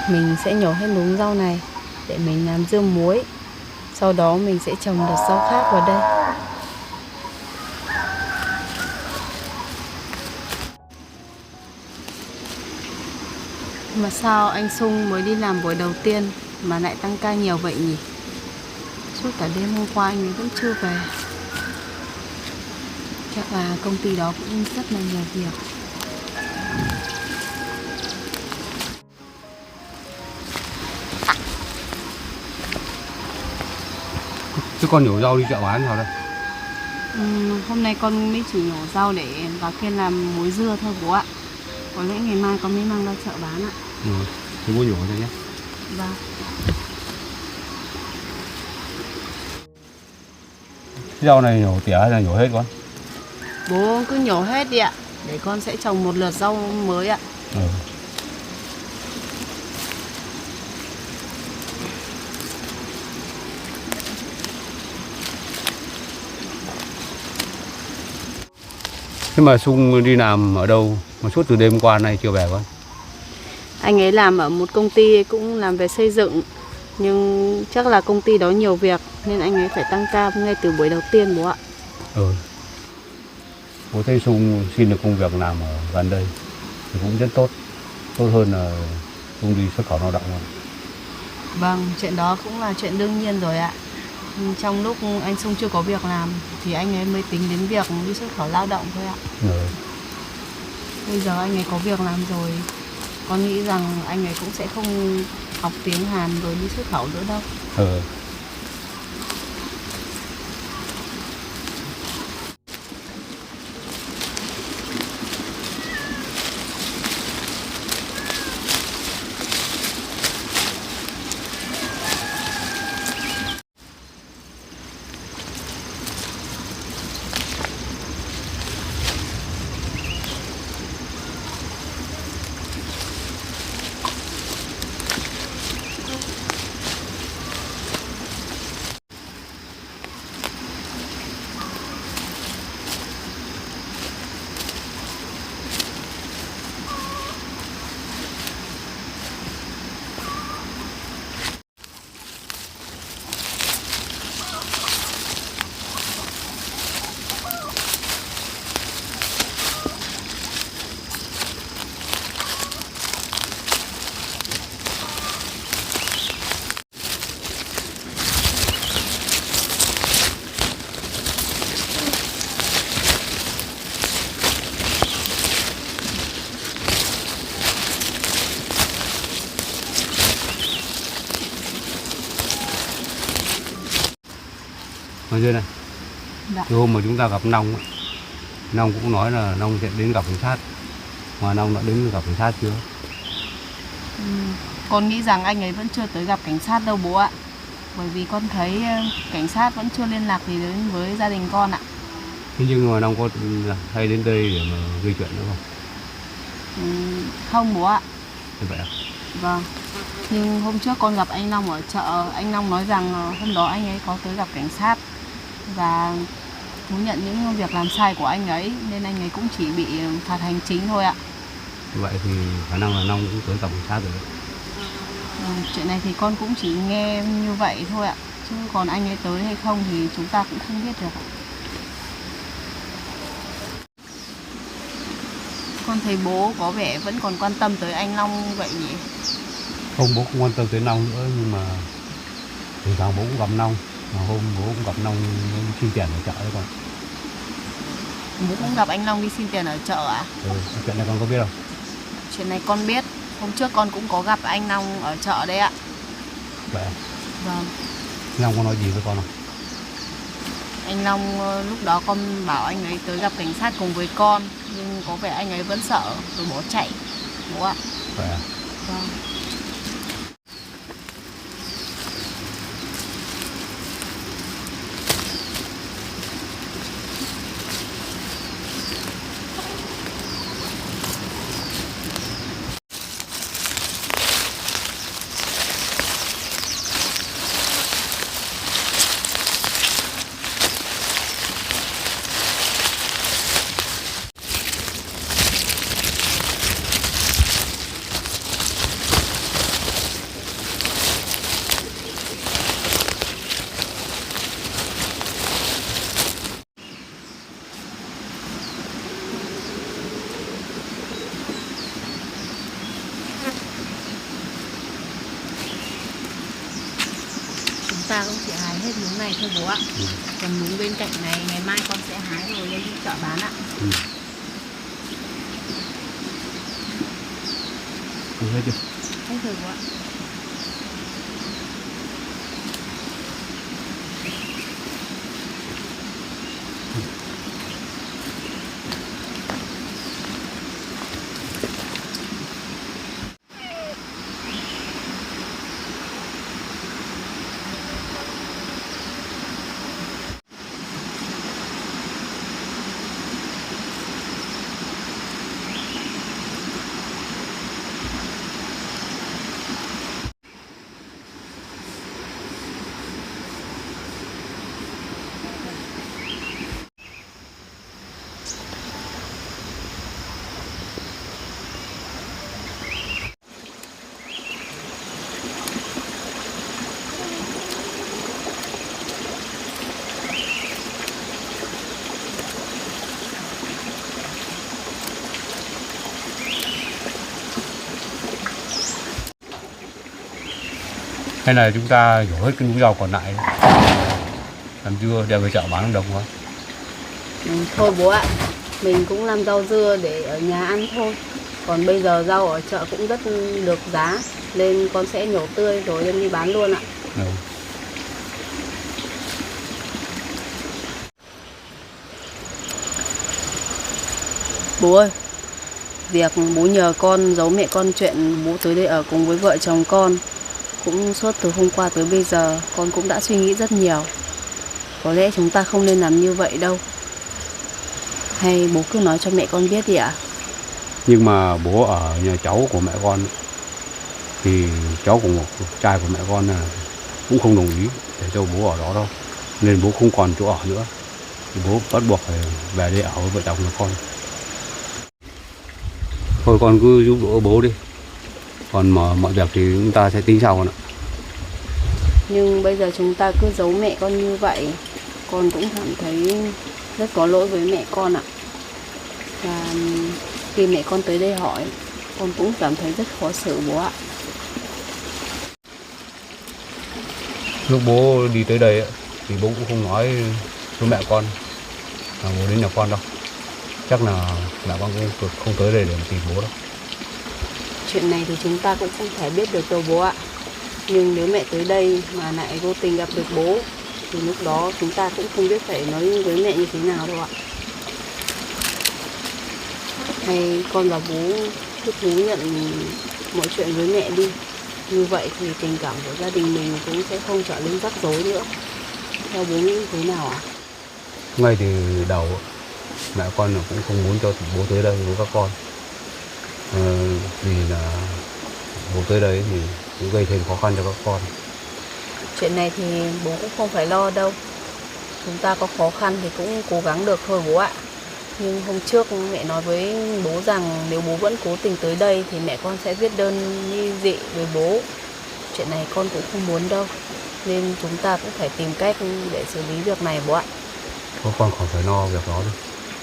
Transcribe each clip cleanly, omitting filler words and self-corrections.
Mình sẽ nhổ hết luống rau này để mình làm dưa muối. Sau đó mình sẽ trồng đợt rau khác vào đây. Mà sao anh Sung mới đi làm buổi đầu tiên mà lại tăng ca nhiều vậy nhỉ? Suốt cả đêm hôm qua anh ấy vẫn chưa về. Chắc là công ty đó cũng rất là nhiều việc. Chứ con nhổ rau đi chợ bán sao đây? Hôm nay con mới chỉ nhổ rau để vào kia làm muối dưa thôi bố ạ. Có lẽ ngày mai con mới mang ra chợ bán ạ. Thì bố nhổ cho nhé. Vâng. Rau này nhổ tỉa hay là nhổ hết con? Bố cứ nhổ hết đi ạ. Để con sẽ trồng một lượt rau mới ạ. Thế mà Sung đi làm ở đâu mà suốt từ đêm qua nay chưa về con? Anh ấy làm ở một công ty cũng làm về xây dựng. Nhưng chắc là công ty đó nhiều việc nên anh ấy phải tăng ca ngay từ buổi đầu tiên bố ạ. Bố thấy Sung xin được công việc làm ở gần đây thì cũng rất tốt. Tốt hơn là Sung đi xuất khẩu lao động. Vâng, chuyện đó cũng là chuyện đương nhiên rồi ạ. Trong lúc anh Sung chưa có việc làm thì anh ấy mới tính đến việc đi xuất khẩu lao động thôi ạ. Bây giờ anh ấy có việc làm rồi, con nghĩ rằng anh ấy cũng sẽ không học tiếng Hàn rồi đi xuất khẩu nữa đâu. Ở dưới này, Dạ. cái hôm mà chúng ta gặp Nong, Nong cũng nói là Nong sẽ đến gặp cảnh sát. Mà Nong đã đến gặp cảnh sát chưa? Con nghĩ rằng anh ấy vẫn chưa tới gặp cảnh sát đâu bố ạ. Bởi vì con thấy cảnh sát vẫn chưa liên lạc gì đến với gia đình con ạ. Thế nhưng mà Nong có hay đến đây để mà gây chuyện nữa không? Không bố ạ. Thế vậy à? Vâng. Nhưng hôm trước con gặp anh Long ở chợ, anh Long nói rằng hôm đó anh ấy có tới gặp cảnh sát và thú nhận những việc làm sai của anh ấy nên anh ấy cũng chỉ bị phạt hành chính thôi ạ. Vậy thì khả năng là Nong cũng tới gặp cảnh sát rồi đấy. Chuyện này thì con cũng chỉ nghe như vậy thôi ạ. Chứ còn anh ấy tới hay không thì chúng ta cũng không biết được ạ. Con thấy bố có vẻ vẫn còn quan tâm tới anh Long vậy nhỉ? Không, bố không quan tâm tới Nong nữa, nhưng mà thỉnh thoảng bố cũng gặp Nong. Mà hôm bố cũng gặp Nong xin tiền ở chợ đấy con. Bố cũng gặp anh Long đi xin tiền ở chợ ạ? Chuyện này con có biết không? Chuyện này con biết. Hôm trước con cũng có gặp anh Long ở chợ đấy ạ. Vậy à? Vâng. Long có nói gì với con không? Anh Long lúc đó con bảo anh ấy tới gặp cảnh sát cùng với con, nhưng có vẻ anh ấy vẫn sợ rồi bỏ chạy bố ạ. Vậy à? Vâng. ta cũng chỉ hái hết miếng này thôi bố ạ. Còn miếng bên cạnh này ngày mai con sẽ hái rồi lên đi chợ bán ạ. Hết chưa? Hết rồi bố ạ. Hay là chúng ta nhổ hết cái núi rau còn lại làm dưa đem về chợ bán đồng không? Thôi bố ạ, mình cũng làm rau dưa để ở nhà ăn thôi. Còn bây giờ rau ở chợ cũng rất được giá, nên con sẽ nhổ tươi rồi đem đi bán luôn ạ. Bố ơi, việc bố nhờ con giấu mẹ con chuyện bố tới đây ở cùng với vợ chồng con cũng suốt từ hôm qua tới bây giờ, con cũng đã suy nghĩ rất nhiều. Có lẽ chúng ta không nên làm như vậy đâu. Hay bố cứ nói cho mẹ con biết đi ạ? Nhưng mà bố ở nhà cháu của mẹ con thì cháu của một trai của mẹ con là cũng không đồng ý để cho bố ở đó đâu, nên bố không còn chỗ ở nữa, thì bố bắt buộc phải về đây ở với vợ chồng nhà con. Thôi con cứ giúp đỡ bố đi, còn mọi việc thì chúng ta sẽ tính sau con ạ. Nhưng bây giờ chúng ta cứ giấu mẹ con như vậy, con cũng cảm thấy rất có lỗi với mẹ con ạ. Và khi mẹ con tới đây hỏi, con cũng cảm thấy rất khó xử bố ạ. Lúc bố đi tới đây thì bố cũng không nói với mẹ con là bố đến nhà con đâu. Chắc là mẹ con cũng không tới đây để tìm bố đâu. Chuyện này thì chúng ta cũng không thể biết được đâu bố ạ. Nhưng nếu mẹ tới đây mà lại vô tình gặp được bố thì lúc đó chúng ta cũng không biết phải nói với mẹ như thế nào đâu ạ. Hay con và bố cứ thú nhận mọi chuyện với mẹ đi. Như vậy thì tình cảm của gia đình mình cũng sẽ không trở nên rắc rối nữa. Theo bố nghĩ thế nào ạ? Ngay từ đầu mẹ con cũng không muốn cho bố tới đây với các con, vì là bố tới đây thì cũng gây thêm khó khăn cho các con. Chuyện này thì bố cũng không phải lo đâu. Chúng ta có khó khăn thì cũng cố gắng được thôi bố ạ. Nhưng hôm trước mẹ nói với bố rằng nếu bố vẫn cố tình tới đây thì mẹ con sẽ viết đơn ly dị với bố. Chuyện này con cũng không muốn đâu. Nên chúng ta cũng phải tìm cách để xử lý việc này bố ạ. Các con khỏi phải lo việc đó đâu.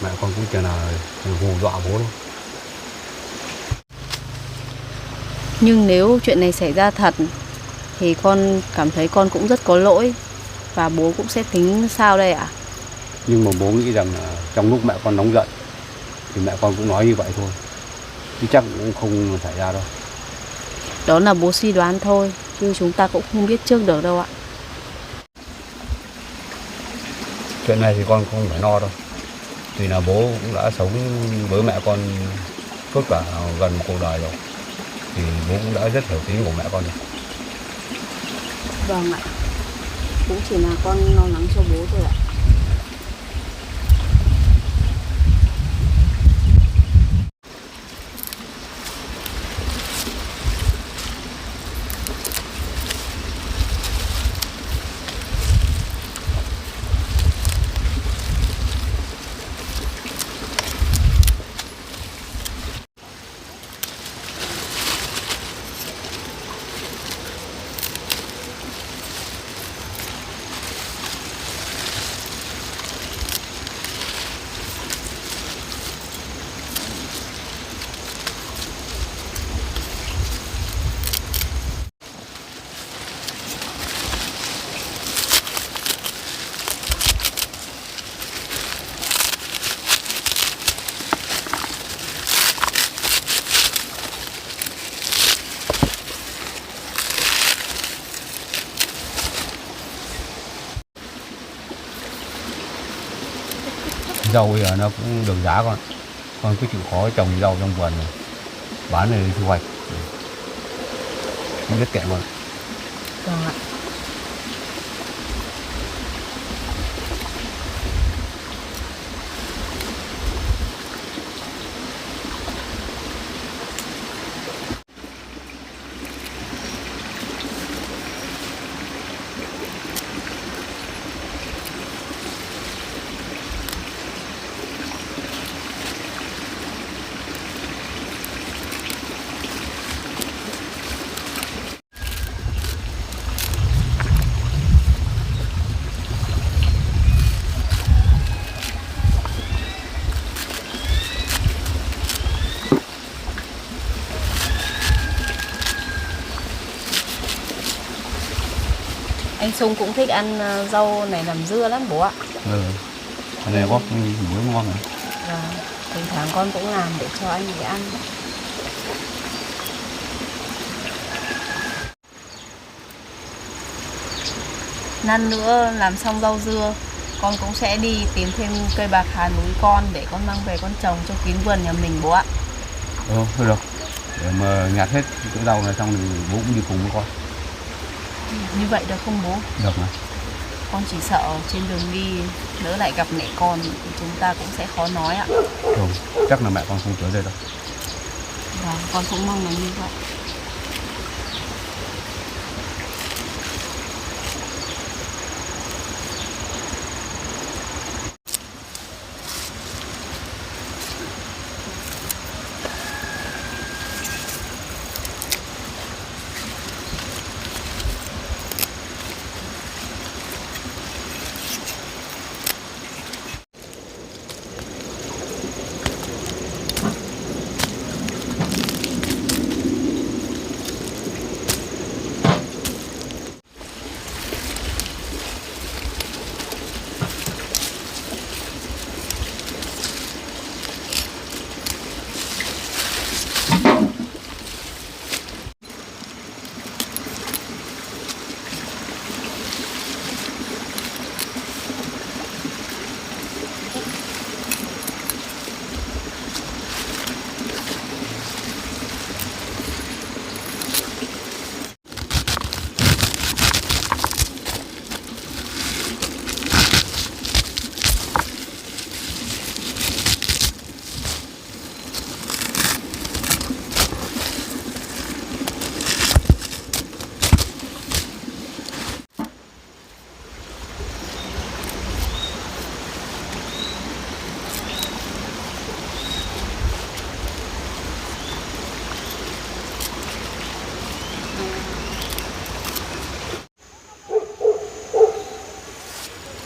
Mẹ con cũng chỉ là hù dọa bố thôi. Nhưng nếu chuyện này xảy ra thật thì con cảm thấy con cũng rất có lỗi. Và bố cũng sẽ tính sao đây ạ? Nhưng mà bố nghĩ rằng là trong lúc mẹ con nóng giận thì mẹ con cũng nói như vậy thôi, chứ chắc cũng không xảy ra đâu. Đó là bố suy đoán thôi, chứ chúng ta cũng không biết trước được đâu ạ. Chuyện này thì con không phải lo đâu. Vì là bố cũng đã sống với mẹ con suốt cả gần một cuộc đời rồi, thì bố cũng đã rất hiểu tính của mẹ con rồi. Vâng ạ. Cũng chỉ là con lo lắng cho bố thôi ạ. Rau bây giờ nó cũng được giá con cứ chịu khó trồng rau trong vườn này, bán này thu hoạch không biết kẹo mà. Vâng ạ. Anh Sung cũng thích ăn rau này làm dưa lắm bố ạ. Cái này bóp muối ngon này. Vâng, thỉnh thoảng con cũng làm để cho anh ấy ăn. Năn nữa làm xong rau dưa, con cũng sẽ đi tìm thêm cây bạc hà núi con để con mang về con trồng cho kín vườn nhà mình bố ạ. Thôi được. Để mà nhặt hết cái rau này xong thì bố cũng đi cùng với con. Như vậy được không bố? Được mà. Con chỉ sợ trên đường đi lỡ lại gặp mẹ con thì chúng ta cũng sẽ khó nói ạ. Không, chắc là mẹ con không tới đây đâu. Vâng, con cũng mong là như vậy.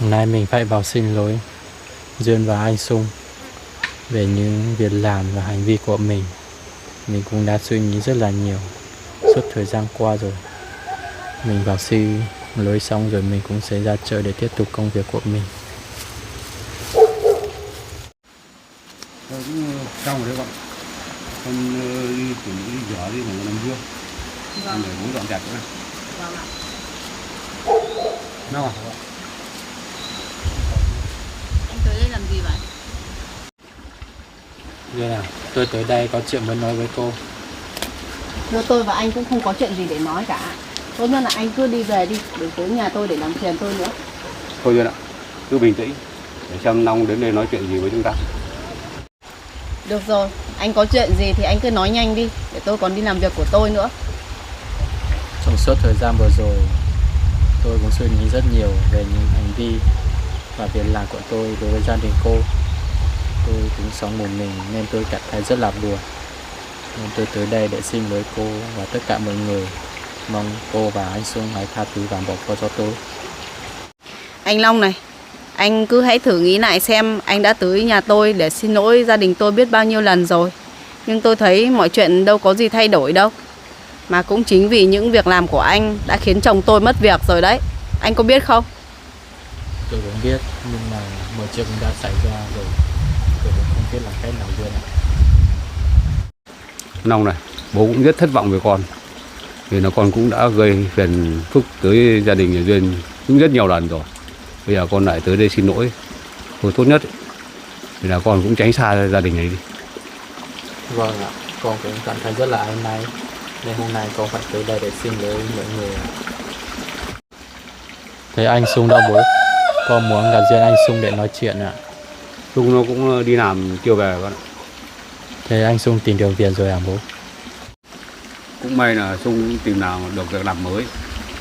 Hôm nay mình phải vào xin lỗi Duyên và anh Sung về những việc làm và hành vi của mình. Mình cũng đã suy nghĩ rất là nhiều suốt thời gian qua rồi. Mình vào xin lỗi xong rồi mình cũng sẽ ra chợ để tiếp tục công việc của mình. Xong rồi đấy con. Con đi chuẩn bị đi rửa đi ngủ nằm dưa. Vâng. Để bố dọn dẹp nữa. Vâng ạ. Nào à? Anh tới đây làm gì vậy? Duyên à, tôi tới đây có chuyện muốn nói với cô. Giữa tôi và anh cũng không có chuyện gì để nói cả. Tốt nhất là anh cứ đi về đi, đừng tới nhà tôi để làm phiền tôi nữa. Thôi Duyên ạ, cứ bình tĩnh để xem Long đến đây nói chuyện gì với chúng ta. Được rồi, anh có chuyện gì thì anh cứ nói nhanh đi, để tôi còn đi làm việc của tôi nữa. Trong suốt thời gian vừa rồi, tôi cũng suy nghĩ rất nhiều về những hành vi và việc làm của tôi đối với gia đình cô. Tôi cũng sống một mình nên tôi cảm thấy rất là buồn. Nên tôi tới đây để xin lỗi cô và tất cả mọi người. Mong cô và anh Sung hãy tha thứ và bỏ qua cho tôi. Anh Long này, anh cứ hãy thử nghĩ lại xem anh đã tới nhà tôi để xin lỗi gia đình tôi biết bao nhiêu lần rồi. Nhưng tôi thấy mọi chuyện đâu có gì thay đổi đâu. Mà cũng chính vì những việc làm của anh đã khiến chồng tôi mất việc rồi đấy. Anh có biết không? Tôi cũng biết, nhưng mà mọi chuyện cũng đã xảy ra rồi. Tôi cũng không biết làm cách nào nữa. Long này, bố cũng rất thất vọng về con. Vì nó con cũng đã gây phiền phức tới gia đình nhà Duyên cũng rất nhiều lần rồi. Bây giờ con lại tới đây xin lỗi. Thôi tốt nhất thì là con cũng tránh xa gia đình này đi. Vâng ạ, con cũng cảm thấy rất là áy náy nên hôm nay con phải tới đây để xin lỗi mọi người ạ. Thế anh Sung đâu bố? Con muốn gặp riêng anh Sung để nói chuyện ạ. Sung nó cũng đi làm chiều về con ạ. Thế anh Sung tìm được việc rồi à bố? Cũng may là Sung tìm nào được việc làm mới,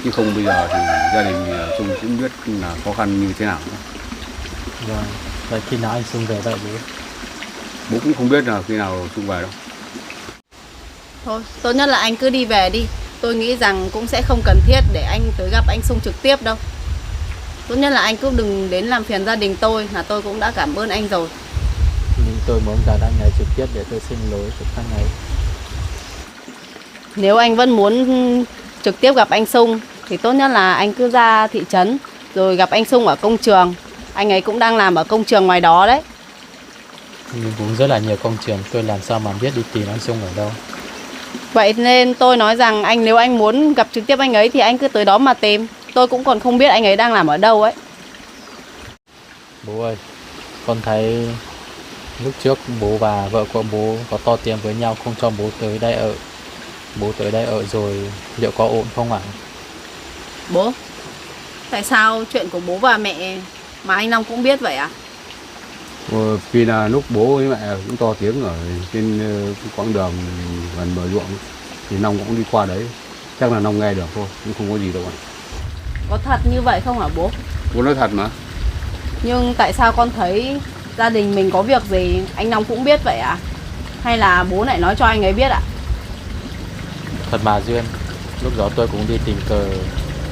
chứ không bây giờ thì gia đình Sung cũng biết là khó khăn như thế nào nữa. Vâng, vậy khi nào anh Sung về vậy bố? Bố cũng không biết là khi nào Sung về đâu. Thôi, tốt nhất là anh cứ đi về đi. Tôi nghĩ rằng cũng sẽ không cần thiết để anh tới gặp anh Sung trực tiếp đâu. Tốt nhất là anh cũng đừng đến làm phiền gia đình tôi, là tôi cũng đã cảm ơn anh rồi. Nhưng tôi muốn gặp anh ấy trực tiếp để tôi xin lỗi với anh ấy. Nếu anh vẫn muốn trực tiếp gặp anh Sung thì tốt nhất là anh cứ ra thị trấn rồi gặp anh Sung ở công trường. Anh ấy cũng đang làm ở công trường ngoài đó đấy. Nhưng cũng rất là nhiều công trường, tôi làm sao mà biết đi tìm anh Sung ở đâu. Vậy nên tôi nói rằng nếu anh muốn gặp trực tiếp anh ấy thì anh cứ tới đó mà tìm. Tôi cũng còn không biết anh ấy đang làm ở đâu ấy. Bố ơi, con thấy lúc trước bố và vợ của bố có to tiếng với nhau không cho bố tới đây ở. Bố tới đây ở rồi liệu có ổn không ạ? Bố, tại sao chuyện của bố và mẹ mà anh Long cũng biết vậy à? Vì là lúc bố với mẹ cũng to tiếng ở trên quãng đường gần bờ ruộng thì Long cũng đi qua đấy, chắc là Long nghe được thôi, nhưng không có gì đâu ạ. Có thật như vậy không hả bố? Bố nói thật mà. Nhưng tại sao con thấy gia đình mình có việc gì anh Long cũng biết vậy à? Hay là bố lại nói cho anh ấy biết ạ? Thật mà Duyên, lúc đó tôi cũng đi tình cờ,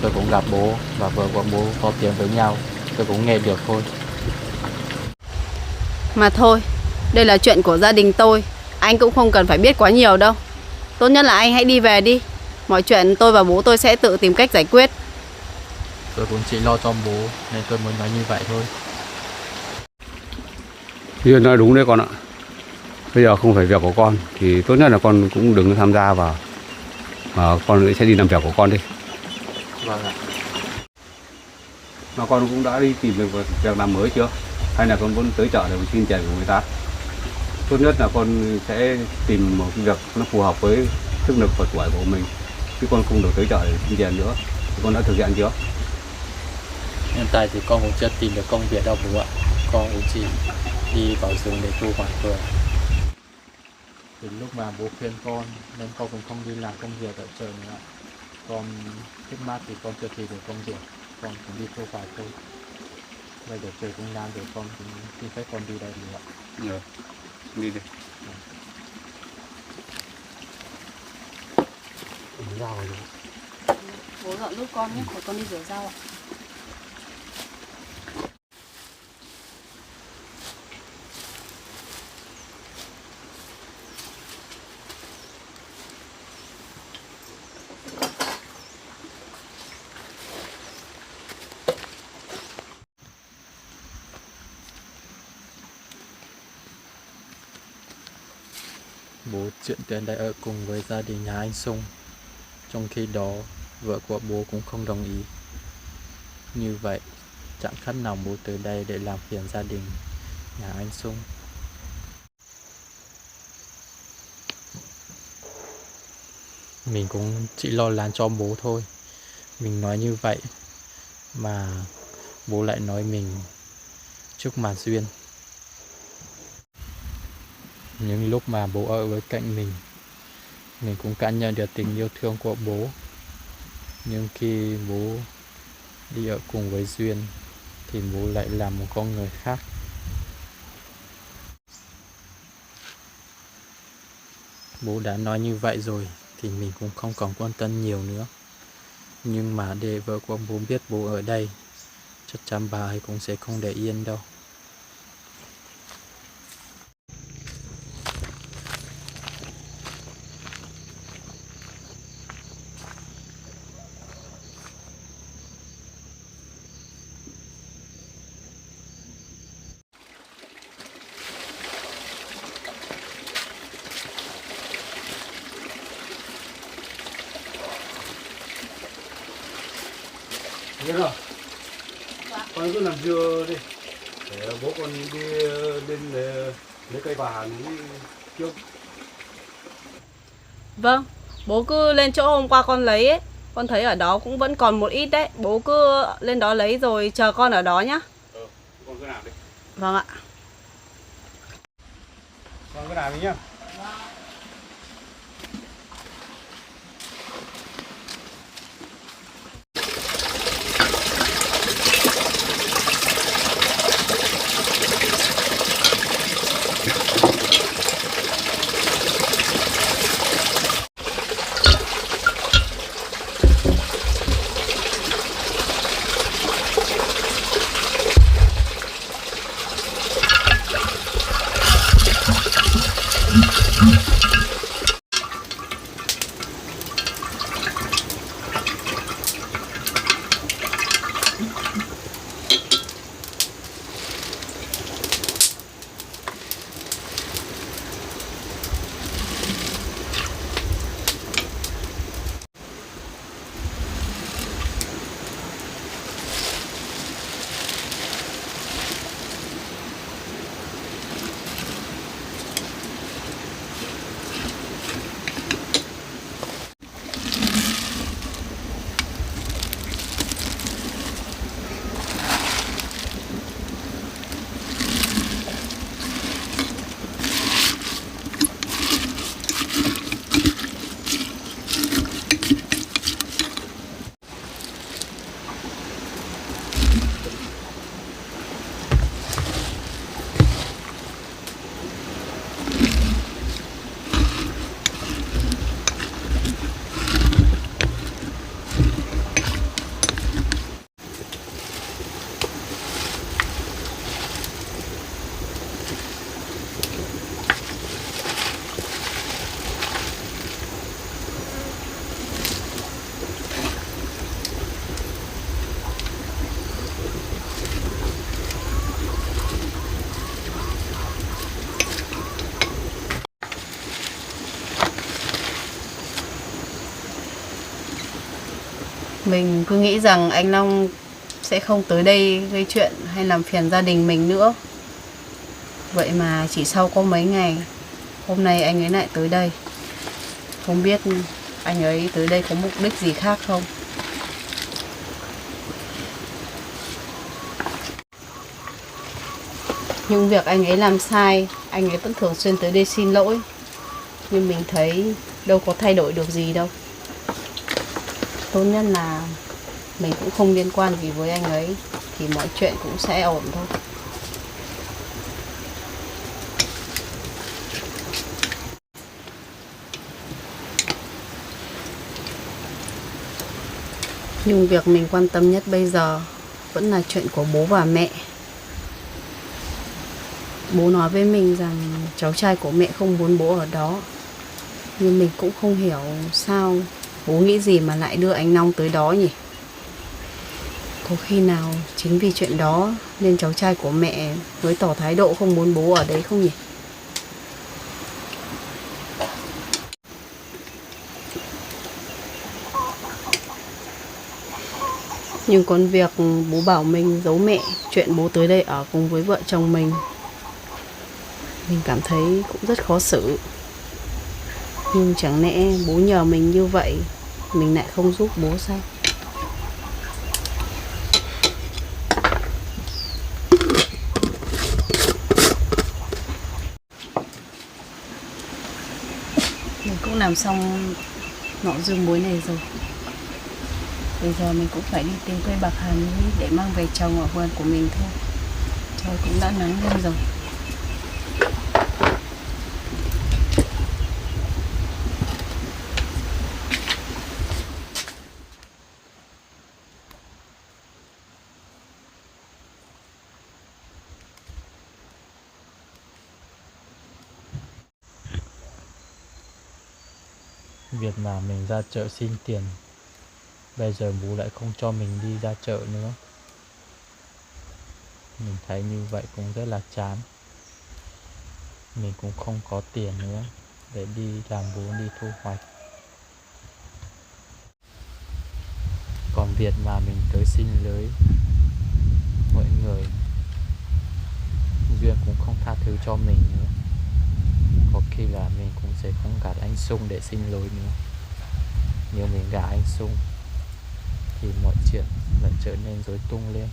tôi cũng gặp bố và vợ của bố to tiếng với nhau, tôi cũng nghe được thôi. Mà thôi, đây là chuyện của gia đình tôi, anh cũng không cần phải biết quá nhiều đâu. Tốt nhất là anh hãy đi về đi. Mọi chuyện tôi và bố tôi sẽ tự tìm cách giải quyết. Tôi cũng chỉ lo cho bố nên tôi muốn nói như vậy thôi. Duyên nói đúng đấy con ạ. Bây giờ không phải việc của con thì tốt nhất là con cũng đừng tham gia vào, mà con sẽ đi làm việc của con đi. Vâng ạ. Mà con cũng đã đi tìm được việc làm mới chưa? Hay là con muốn tới chợ để xin tiền của người ta? Tốt nhất là con sẽ tìm một cái việc nó phù hợp với sức lực và tuổi của mình, chứ con không được tới chợ để xin tiền nữa. Thì con đã thực hiện chưa? Hiện tại thì con cũng chưa tìm được công việc đâu bố ạ. Con cũng chỉ đi vào rừng để thu hoạch thôi. Từ lúc mà bố khuyên con nên con cũng không đi làm công việc ở chợ nữa. Con trước mắt thì con chưa tìm được công việc, con cũng đi thu hoạch thôi. Bây giờ trời cũng đang rồi, con cũng xin phép con đi đây nữa ạ. Được, đi đi. Rau rồi. Bố dọn giúp con nhé, để con đi rửa rau ạ. Bố chuyển đến đây ở cùng với gia đình nhà anh Sung. Trong khi đó, vợ của bố cũng không đồng ý. Như vậy, chẳng khác nào bố tới đây để làm phiền gia đình nhà anh Sung. Mình cũng chỉ lo lắng cho bố thôi. Mình nói như vậy mà bố lại nói mình trước mặt Duyên. Những lúc mà bố ở với cạnh mình cũng cảm nhận được tình yêu thương của bố. Nhưng khi bố đi ở cùng với Duyên thì bố lại là một con người khác. Bố đã nói như vậy rồi thì mình cũng không còn quan tâm nhiều nữa. Nhưng mà để vợ của bố biết bố ở đây, chắc chắn bà ấy cũng sẽ không để yên đâu. Biết rồi. Con cứ làm dừa đi. Để bố con đi lên lấy cây bà núi trước. Vâng, bố cứ lên chỗ hôm qua con lấy ấy. Con thấy ở đó cũng vẫn còn một ít đấy. Bố cứ lên đó lấy rồi chờ con ở đó nhá. Con cứ làm đi. Vâng ạ. Con cứ làm đi nhá. Mình cứ nghĩ rằng anh Long sẽ không tới đây gây chuyện hay làm phiền gia đình mình nữa. Vậy mà chỉ sau có mấy ngày, hôm nay anh ấy lại tới đây. Không biết anh ấy tới đây có mục đích gì khác không? Nhưng việc anh ấy làm sai, anh ấy vẫn thường xuyên tới đây xin lỗi. Nhưng mình thấy đâu có thay đổi được gì đâu. Tốt nhất là mình cũng không liên quan gì với anh ấy, thì mọi chuyện cũng sẽ ổn thôi. Nhưng việc mình quan tâm nhất bây giờ vẫn là chuyện của bố và mẹ. Bố nói với mình rằng cháu trai của mẹ không muốn bố ở đó. Nhưng mình cũng không hiểu sao bố nghĩ gì mà lại đưa anh Long tới đó nhỉ? Có khi nào chính vì chuyện đó nên cháu trai của mẹ mới tỏ thái độ không muốn bố ở đấy không nhỉ? Nhưng còn việc bố bảo mình giấu mẹ chuyện bố tới đây ở cùng với vợ chồng mình cảm thấy cũng rất khó xử. Nhưng chẳng lẽ bố nhờ mình như vậy mình lại không giúp bố sao? Mình cũng làm xong nội dung muối này rồi. Bây giờ mình cũng phải đi tìm cây bạc hà núi để mang về trồng ở vườn của mình thôi. Trời cũng đã nắng lên rồi. Việc mà mình ra chợ xin tiền, bây giờ bố lại không cho mình đi ra chợ nữa. Mình thấy như vậy cũng rất là chán. Mình cũng không có tiền nữa để đi làm vốn đi thu hoạch. Còn việc mà mình tới xin lưới mọi người Duyên cũng không tha thứ cho mình nữa. Có khi là mình cũng sẽ không gạt anh Sung để xin lỗi nữa. Nếu mình gạt anh Sung thì mọi chuyện lại trở nên rối tung lên.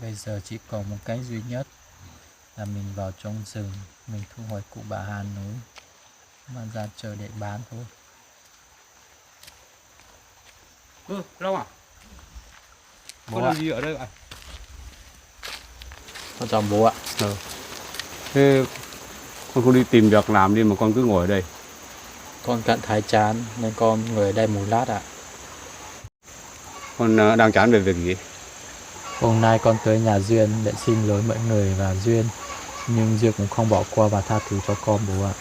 Bây giờ chỉ còn một cái duy nhất là mình vào trong rừng, mình thu hoạch củ bà Hà núi, mang ra chợ để bán thôi. Long à? Bố Con ạ. làm gì ở đây vậy? Con chào bố ạ. Thế con không đi tìm việc làm đi mà con cứ ngồi ở đây. Con cạn thái chán nên con ngồi ở đây một lát ạ. Con đang chán về việc gì? Hôm nay con tới nhà Duyên để xin lỗi mọi người và Duyên, nhưng Duyên cũng không bỏ qua và tha thứ cho con bố ạ.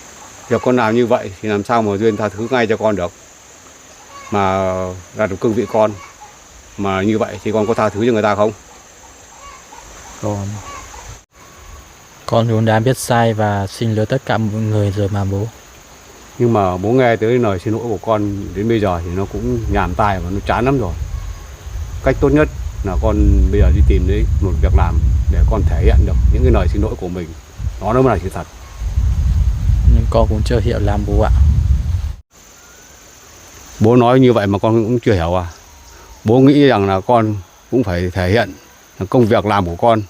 Việc con làm như vậy thì làm sao mà Duyên tha thứ ngay cho con được, mà đạt được cương vị con. Mà như vậy thì con có tha thứ cho người ta không? Con vốn đã biết sai và xin lỗi tất cả mọi người rồi mà bố. Nhưng mà bố nghe tới lời xin lỗi của con đến bây giờ thì nó cũng nhàm tai và nó chán lắm rồi. Cách tốt nhất là con bây giờ đi tìm đến một việc làm để con thể hiện được những cái lời xin lỗi của mình. Đó mới là sự thật. Nhưng con cũng chưa hiểu làm bố ạ. Bố nói như vậy mà con cũng chưa hiểu à? Bố nghĩ rằng là con cũng phải thể hiện công việc làm của con,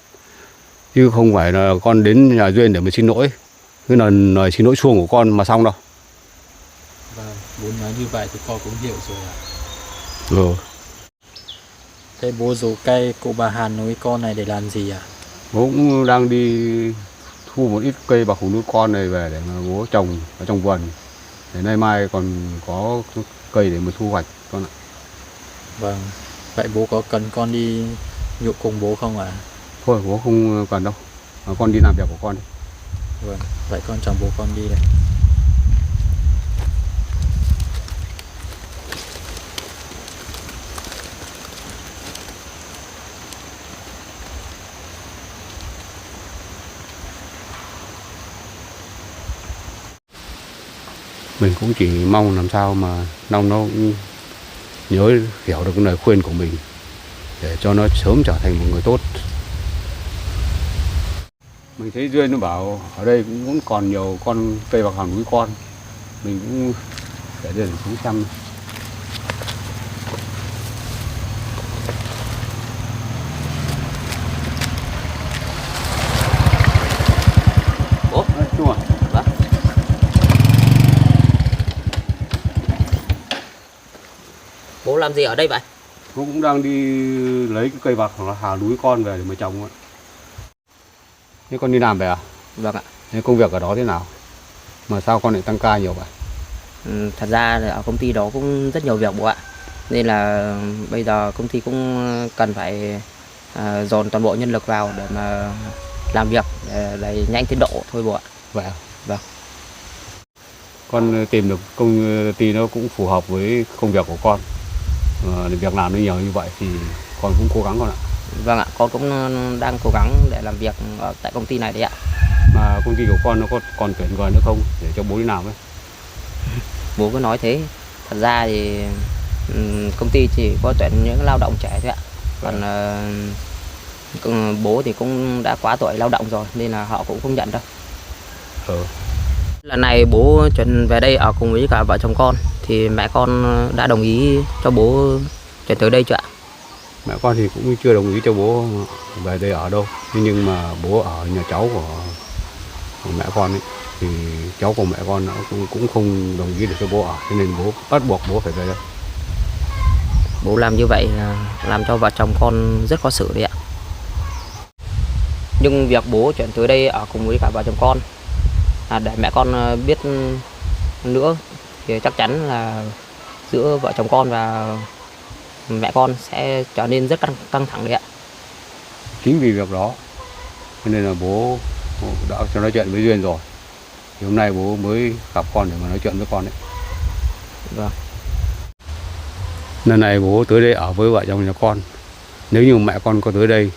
chứ không phải là con đến nhà Duyên để mà xin lỗi. Cái lời xin lỗi suông của con mà xong đâu. Vâng, bố nói như vậy thì con cũng hiểu rồi ạ. Ừ. Thế bố rủ cây cụ bà Hà núi con này để làm gì ạ? Bố cũng đang đi thu một ít cây bạc hủ núi con này về để mà bố trồng ở trong vườn. Để nay mai còn có cây để mà thu hoạch con ạ. Vâng, vậy bố có cần con đi nhụ cùng bố không ạ? Thôi bố không cần đâu, con đi làm việc của con đi. Vâng, vậy con chồng bố con đi đây. Mình cũng chỉ mong làm sao mà Long nó cũng nhớ hiểu được cái lời khuyên của mình để cho nó sớm trở thành một người tốt. Mình thấy Duyên nó bảo ở đây cũng còn nhiều con cây bạc hà núi con, mình cũng để Duyên xuống xem. Bố, Chung à? vâng. Bố làm gì ở đây vậy? Bố cũng đang đi lấy cái cây bạc hà núi con về để mà trồng ạ. Thế con đi làm về à? Vâng ạ. Thế công việc ở đó thế nào? Mà sao con lại tăng ca nhiều vậy? Thật ra là ở công ty đó cũng rất nhiều việc bố ạ. Nên là bây giờ công ty cũng cần phải dồn toàn bộ nhân lực vào để mà làm việc để nhanh tiến độ thôi bố ạ. Vậy à? Vâng. Con tìm được công ty nó cũng phù hợp với công việc của con. Việc làm nó nhiều như vậy thì con cũng cố gắng con ạ. Vâng ạ, con cũng đang cố gắng để làm việc ở tại công ty này đấy ạ. Mà công ty của con nó có còn tuyển người nữa không để cho bố đi làm ấy? Bố cứ nói thế. Thật ra thì công ty chỉ có tuyển những lao động trẻ thôi ạ. Còn bố thì cũng đã quá tuổi lao động rồi nên là họ cũng không nhận đâu. Lần này bố chuyển về đây ở cùng với cả vợ chồng con thì mẹ con đã đồng ý cho bố chuyển tới đây chưa ạ? Mẹ con thì cũng chưa đồng ý cho bố về đây ở đâu. Thế nhưng mà bố ở nhà cháu của mẹ con ấy, thì cháu của mẹ con nó cũng không đồng ý để cho bố ở, cho nên bố bắt buộc bố phải về đây. Bố làm như vậy là làm cho vợ chồng con rất khó xử đấy ạ. Nhưng việc bố chuyển tới đây ở cùng với cả vợ chồng con để mẹ con biết nữa thì chắc chắn là giữa vợ chồng con và mẹ con sẽ trở nên rất căng thẳng đấy ạ. Chính vì việc đó cho nên là bố đã cho nói chuyện với Duyên rồi. Thì hôm nay bố mới gặp con để mà nói chuyện với con đấy. Vâng. Lần này bố tới đây ở với vợ chồng nhà con. Nếu như mẹ con có tới đây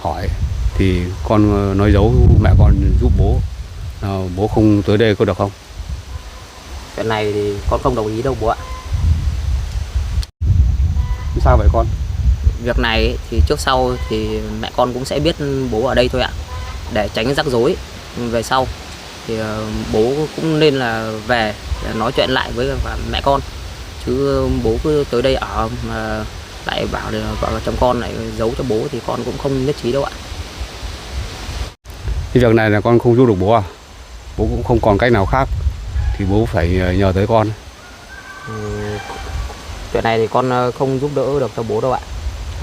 hỏi thì con nói dấu mẹ con giúp bố. Bố không tới đây có được không? Chuyện này thì con không đồng ý đâu bố ạ. Sao vậy con? việc này ấy, thì trước sau thì mẹ con cũng sẽ biết bố ở đây thôi ạ, để tránh rắc rối về sau. Thì bố cũng nên là về để nói chuyện lại với mẹ con, chứ bố cứ tới đây ở mà lại bảo là vợ chồng con lại giấu cho bố thì con cũng không nhất trí đâu ạ. Cái việc này là con không giúp được bố à? Bố cũng không còn cách nào khác thì bố phải nhờ tới con. Chuyện này thì con không giúp đỡ được cho bố đâu ạ.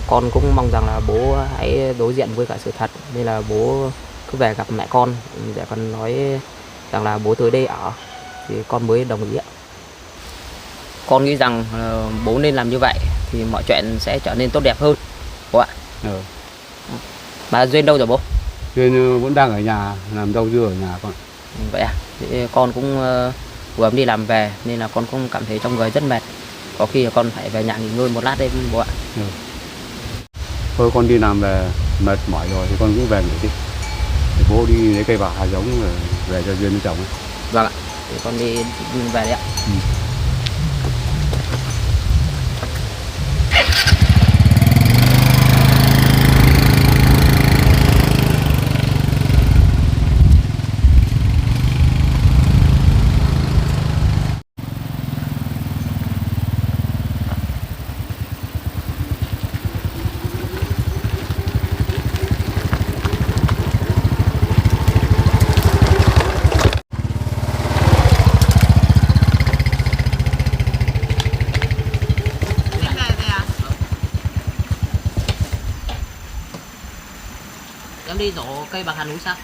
Con cũng mong rằng là bố hãy đối diện với cả sự thật, nên là bố cứ về gặp mẹ con để con nói rằng là bố tới đây ở thì con mới đồng ý ạ. Con nghĩ rằng bố nên làm như vậy thì mọi chuyện sẽ trở nên tốt đẹp hơn bố ạ. Bà Duyên đâu rồi bố? Duyên vẫn đang ở nhà làm rau dưa ở nhà con. Vậy à? Thì con cũng vừa đi làm về nên là con cũng cảm thấy trong người rất mệt. Có khi là con phải về nhà nghỉ ngơi một lát đây bố ạ. Thôi con đi làm về mệt mỏi rồi thì con cũng về nghỉ đi. Thì bố đi lấy cây bạc hạt giống rồi về cho Duyên trồng ấy. Vâng ạ. Thì con đi về đấy ạ. Em đi đổ cây bạc hà núi sao?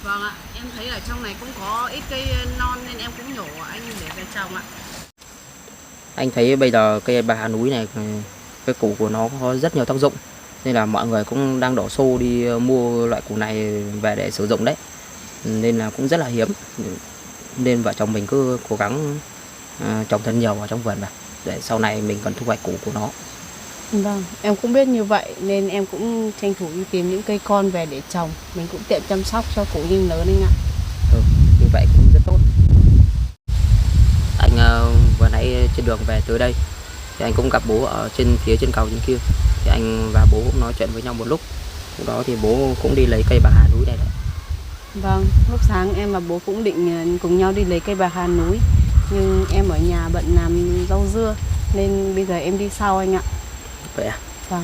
Vâng ạ, em thấy ở trong này cũng có ít cây non nên em cũng nhổ anh để về trồng ạ. Anh thấy bây giờ cây bạc hà núi này, cái củ của nó có rất nhiều tác dụng, nên là mọi người cũng đang đổ xô đi mua loại củ này về để sử dụng đấy, nên là cũng rất là hiếm. Nên vợ chồng mình cứ cố gắng trồng thật nhiều ở trong vườn vào để sau này mình còn thu hoạch củ của nó. Vâng, em cũng biết như vậy nên em cũng tranh thủ đi tìm những cây con về để trồng. Mình cũng tiện chăm sóc cho củ nhanh lớn anh ạ. Như vậy cũng rất tốt. Anh vừa nãy trên đường về tới đây thì anh cũng gặp bố ở phía trên cầu trên kia. Thì anh và bố cũng nói chuyện với nhau một lúc. Lúc đó thì bố cũng đi lấy cây bạc hà núi này đấy. Vâng, lúc sáng em và bố cũng định cùng nhau đi lấy cây bạc hà núi. Nhưng em ở nhà bận làm rau dưa nên bây giờ em đi sau anh ạ. Vậy à? Vâng.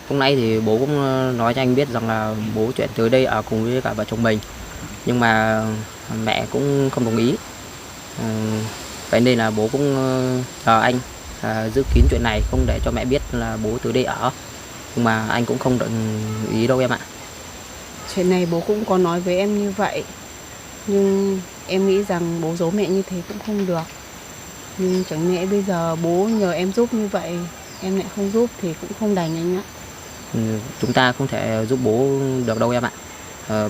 Hôm nay thì bố cũng nói cho anh biết rằng là bố chuyển tới đây ở cùng với cả vợ chồng mình. Nhưng mà mẹ cũng không đồng ý. Vậy nên là bố cũng nhờ anh giữ kín chuyện này, không để cho mẹ biết là bố tới đây ở. Nhưng mà anh cũng không đồng ý đâu em ạ. Chuyện này bố cũng có nói với em như vậy. Nhưng em nghĩ rằng bố giấu mẹ như thế cũng không được. Nhưng chẳng lẽ bây giờ bố nhờ em giúp như vậy em lại không giúp thì cũng không đành anh ạ. Chúng ta không thể giúp bố được đâu em ạ.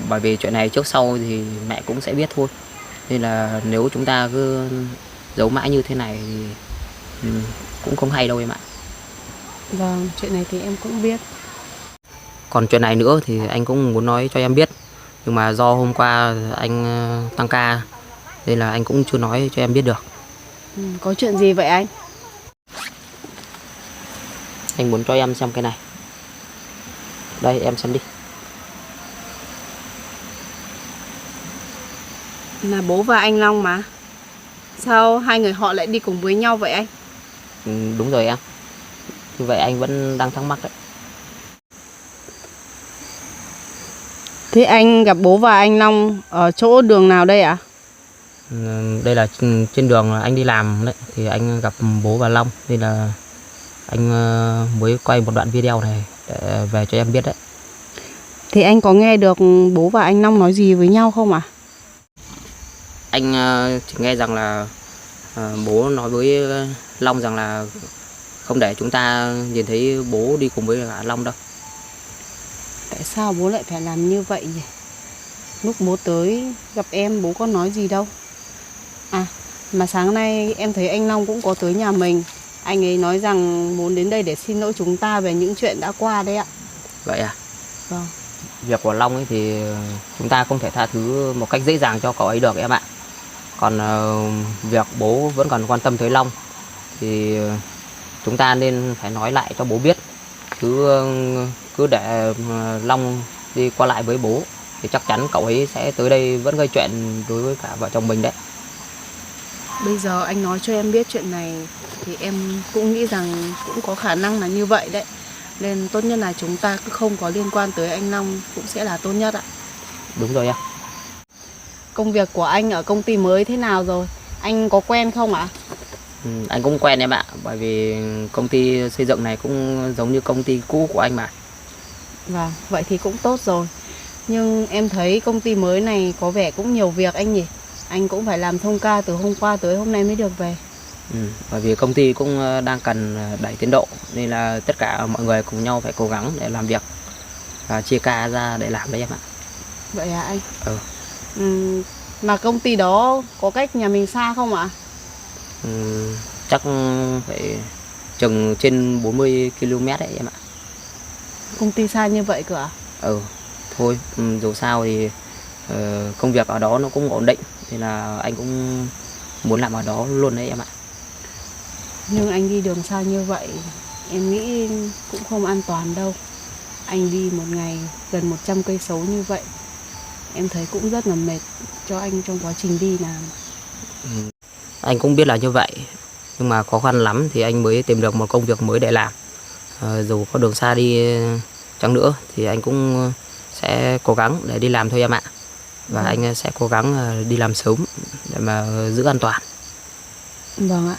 Bởi vì chuyện này trước sau thì mẹ cũng sẽ biết thôi. Nên là nếu chúng ta cứ giấu mãi như thế này thì cũng không hay đâu em ạ. Vâng, chuyện này thì em cũng biết. Còn chuyện này nữa thì anh cũng muốn nói cho em biết. Nhưng mà do hôm qua anh tăng ca nên là anh cũng chưa nói cho em biết được. Có chuyện gì vậy anh? Anh muốn cho em xem cái này. Đây em xem đi. Là bố và anh Long mà. Sao hai người họ lại đi cùng với nhau vậy anh? Đúng rồi em. Như vậy anh vẫn đang thắc mắc đấy. Thế anh gặp bố và anh Long ở chỗ đường nào đây ạ? Đây là trên đường anh đi làm đấy, thì anh gặp bố và Long nên là anh mới quay một đoạn video này để về cho em biết đấy. Thế anh có nghe được bố và anh Long nói gì với nhau không ạ? Anh chỉ nghe rằng là bố nói với Long rằng là không để chúng ta nhìn thấy bố đi cùng với cả Long đâu. Tại sao bố lại phải làm như vậy nhỉ? Lúc bố tới gặp em bố có nói gì đâu. À, mà sáng nay em thấy anh Long cũng có tới nhà mình. Anh ấy nói rằng muốn đến đây để xin lỗi chúng ta về những chuyện đã qua đấy ạ. Vậy à? Vâng. Việc của Long ấy thì chúng ta không thể tha thứ một cách dễ dàng cho cậu ấy được em ạ. Còn việc bố vẫn còn quan tâm tới Long thì chúng ta nên phải nói lại cho bố biết, chứ cứ để Long đi qua lại với bố thì chắc chắn cậu ấy sẽ tới đây vẫn gây chuyện đối với cả vợ chồng mình đấy. Bây giờ anh nói cho em biết chuyện này thì em cũng nghĩ rằng cũng có khả năng là như vậy đấy. Nên tốt nhất là chúng ta cứ không có liên quan tới anh Long cũng sẽ là tốt nhất ạ. Đúng rồi em. Công việc của anh ở công ty mới thế nào rồi? Anh có quen không ạ? Anh cũng quen em ạ, bởi vì công ty xây dựng này cũng giống như công ty cũ của anh mà. Vâng, vậy thì cũng tốt rồi. Nhưng em thấy công ty mới này có vẻ cũng nhiều việc anh nhỉ? Anh cũng phải làm thông ca từ hôm qua tới hôm nay mới được về. Bởi vì công ty cũng đang cần đẩy tiến độ, nên là tất cả mọi người cùng nhau phải cố gắng để làm việc và chia ca ra để làm đấy em ạ. Vậy à anh? Mà công ty đó có cách nhà mình xa không ạ? Chắc phải chừng trên 40 km đấy em ạ. Công ty xa như vậy cơ ạ? Thôi, dù sao thì công việc ở đó nó cũng ổn định, thì là anh cũng muốn làm ở đó luôn đấy em ạ. Nhưng anh đi đường xa như vậy em nghĩ cũng không an toàn đâu. Anh đi một ngày gần 100 cây số như vậy, em thấy cũng rất là mệt cho anh trong quá trình đi làm. Anh cũng biết là như vậy, nhưng mà khó khăn lắm thì anh mới tìm được một công việc mới để làm. Dù có đường xa đi chăng nữa thì anh cũng sẽ cố gắng để đi làm thôi em ạ. Và anh sẽ cố gắng đi làm sớm để mà giữ an toàn. Vâng ạ.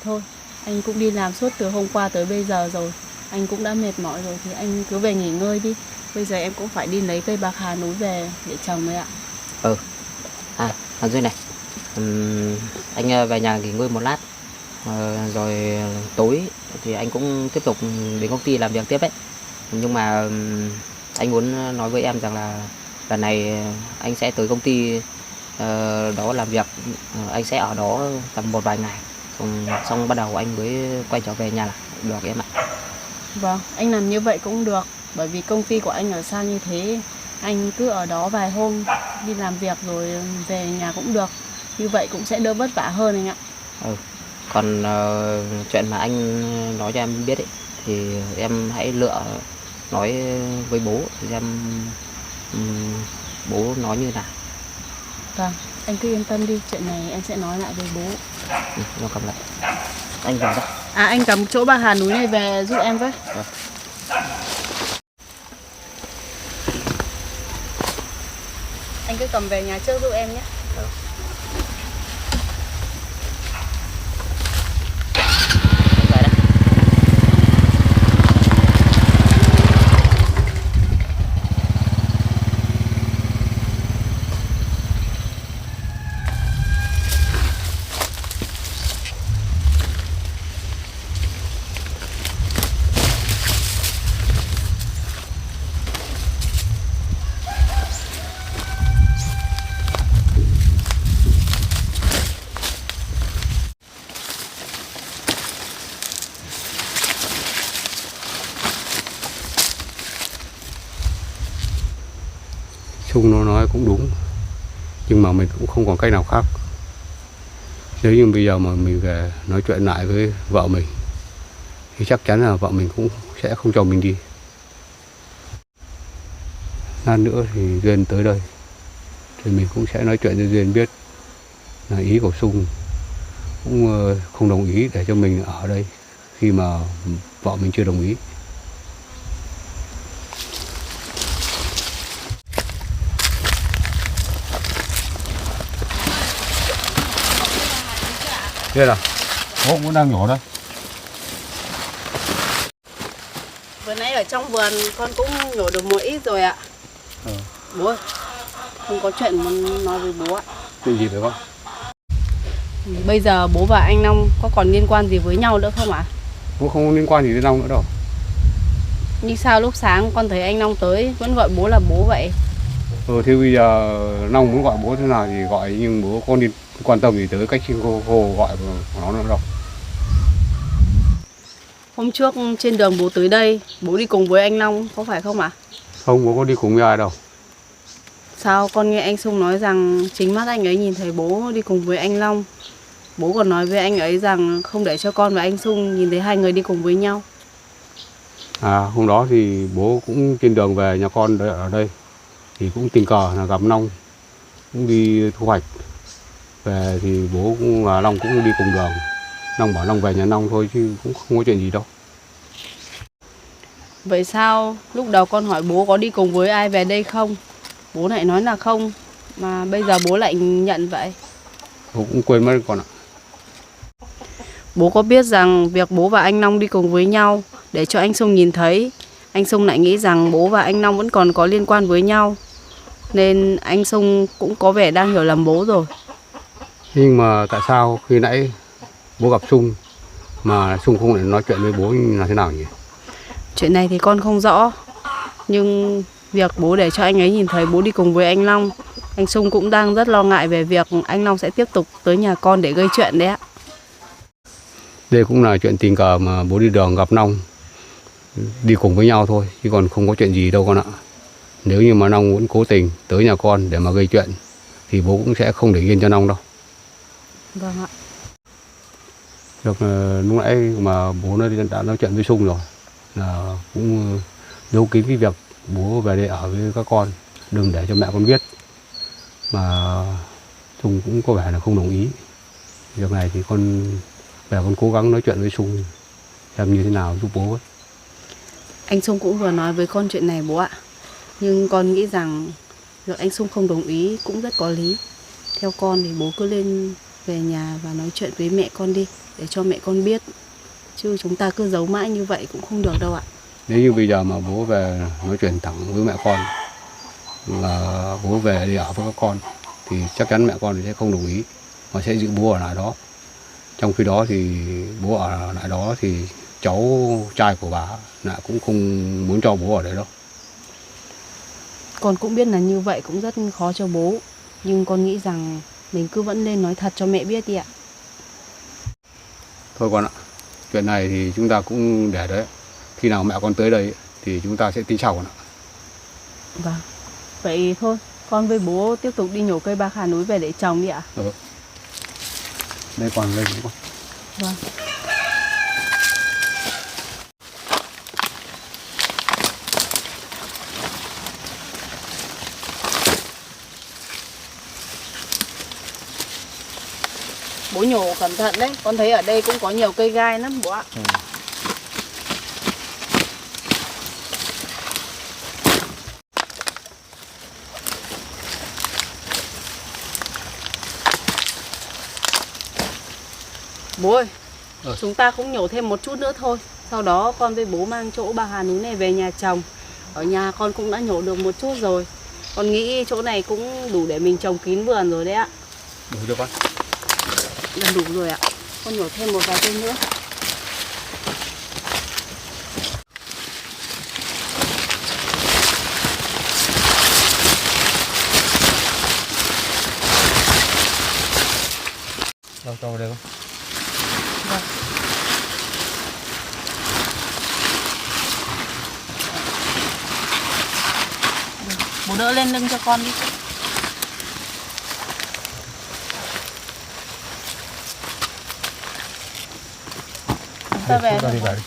Thôi, anh cũng đi làm suốt từ hôm qua tới bây giờ rồi. Anh cũng đã mệt mỏi rồi thì anh cứ về nghỉ ngơi đi. Bây giờ em cũng phải đi lấy cây bạc hà núi về để trồng đấy ạ. Hàn Duy này, anh về nhà nghỉ ngơi một lát, rồi tối thì anh cũng tiếp tục đến công ty làm việc tiếp ấy. Nhưng mà anh muốn nói với em rằng là lần này anh sẽ tới công ty đó làm việc, anh sẽ ở đó tầm một vài ngày, xong bắt đầu anh mới quay trở về nhà là được em ạ. Vâng, anh làm như vậy cũng được. Bởi vì công ty của anh ở xa như thế, anh cứ ở đó vài hôm đi làm việc rồi về nhà cũng được. Như vậy cũng sẽ đỡ vất vả hơn anh ạ. Còn chuyện mà anh nói cho em biết ấy, thì em hãy lựa nói với bố xem bố nói như nào. Vâng, anh cứ yên tâm đi, chuyện này em sẽ nói lại với bố. Nó cầm lại. Anh vào đây. Anh cầm chỗ bạc hà núi này về giúp em với. Anh cứ cầm về nhà trước giúp em nhé. Chung nó nói cũng đúng, nhưng mà mình cũng không còn cách nào khác. Nếu như bây giờ mà mình về nói chuyện lại với vợ mình thì chắc chắn là vợ mình cũng sẽ không cho mình đi. Lát nữa thì Duyên tới đây thì mình cũng sẽ nói chuyện cho Duyên biết là ý của Sung cũng không đồng ý để cho mình ở đây khi mà vợ mình chưa đồng ý. Đây là bố cũng đang nhổ đây. Vừa nãy ở trong vườn con cũng nhổ được một ít rồi ạ. Bố ơi, không có chuyện muốn nói với bố ạ. Chuyện gì vậy con? Bây giờ bố và anh Long có còn liên quan gì với nhau nữa không ạ? Cũng không liên quan gì đến Long nữa đâu. Nhưng sao lúc sáng con thấy anh Long tới vẫn gọi bố là bố vậy? Thì bây giờ Long muốn gọi bố thế nào thì gọi, nhưng bố con đi quan tâm gì tới cách cô gọi của nó nữa đâu. Hôm trước trên đường bố tới đây, bố đi cùng với anh Long có phải không ạ? Không, bố có đi cùng với ai đâu. Sao con nghe anh Sung nói rằng chính mắt anh ấy nhìn thấy bố đi cùng với anh Long. Bố còn nói với anh ấy rằng không để cho con và anh Sung nhìn thấy hai người đi cùng với nhau. Hôm đó thì bố cũng trên đường về nhà con ở đây thì cũng tình cờ là gặp Long cũng đi thu hoạch về, thì bố cũng và Long cũng đi cùng đường. Long bảo Long về nhà Long thôi chứ cũng không có chuyện gì đâu. Vậy sao lúc đầu con hỏi bố có đi cùng với ai về đây không, bố lại nói là không, mà bây giờ bố lại nhận vậy? Bố cũng quên mất con ạ. Bố có biết rằng việc bố và anh Long đi cùng với nhau để cho anh Sung nhìn thấy, anh Sung lại nghĩ rằng bố và anh Long vẫn còn có liên quan với nhau, nên anh Sung cũng có vẻ đang hiểu lầm bố rồi. Nhưng mà tại sao khi nãy bố gặp Sung mà Sung không lại nói chuyện với bố là thế nào nhỉ? Chuyện này thì con không rõ, nhưng việc bố để cho anh ấy nhìn thấy bố đi cùng với anh Long, anh Sung cũng đang rất lo ngại về việc anh Long sẽ tiếp tục tới nhà con để gây chuyện đấy ạ. Đây cũng là chuyện tình cờ mà bố đi đường gặp Long đi cùng với nhau thôi, chứ còn không có chuyện gì đâu con ạ. Nếu như mà Long muốn cố tình tới nhà con để mà gây chuyện thì bố cũng sẽ không để yên cho Long đâu. Vâng ạ. Được, lúc nãy mà bố đã nói chuyện với Sung rồi là cũng giấu kín cái việc bố về đây ở với các con, đừng để cho mẹ con biết. Mà Sung cũng có vẻ là không đồng ý. Việc này thì con cố gắng nói chuyện với Sung xem như thế nào giúp bố ấy. Anh Sung cũng vừa nói với con chuyện này bố ạ. Nhưng con nghĩ rằng việc anh Sung không đồng ý cũng rất có lý. Theo con thì bố cứ lên về nhà và nói chuyện với mẹ con đi, để cho mẹ con biết. Chứ chúng ta cứ giấu mãi như vậy cũng không được đâu ạ. Nếu như bây giờ mà bố về nói chuyện thẳng với mẹ con là bố về đi ở với các con thì chắc chắn mẹ con sẽ không đồng ý mà sẽ giữ bố ở lại đó. Trong khi đó thì bố ở lại đó thì cháu trai của bà lại cũng không muốn cho bố ở đấy đâu. Con cũng biết là như vậy cũng rất khó cho bố, nhưng con nghĩ rằng mình cứ vẫn nên nói thật cho mẹ biết đi ạ. Thôi con ạ, chuyện này thì chúng ta cũng để đấy. Khi nào mẹ con tới đây thì chúng ta sẽ tính sau con ạ. Vâng. Vậy thôi, con với bố tiếp tục đi nhổ cây bạc hà núi về để trồng đi ạ. Đây còn lên con. Vâng. Bố nhổ cẩn thận đấy, con thấy ở đây cũng có nhiều cây gai lắm bố ạ. Bố ơi, chúng ta cũng nhổ thêm một chút nữa thôi. Sau đó con với bố mang chỗ bạc hà núi này về nhà trồng. Ở nhà con cũng đã nhổ được một chút rồi. Con nghĩ chỗ này cũng đủ để mình trồng kín vườn rồi đấy ạ. Đủ chưa con? Là đủ rồi ạ. Con nhổ thêm một vài cây nữa. Đâu cho vào đây con. Vâng. Bố đỡ lên lưng cho con đi. Chúng ta về Chúng ta đi thôi. về đi.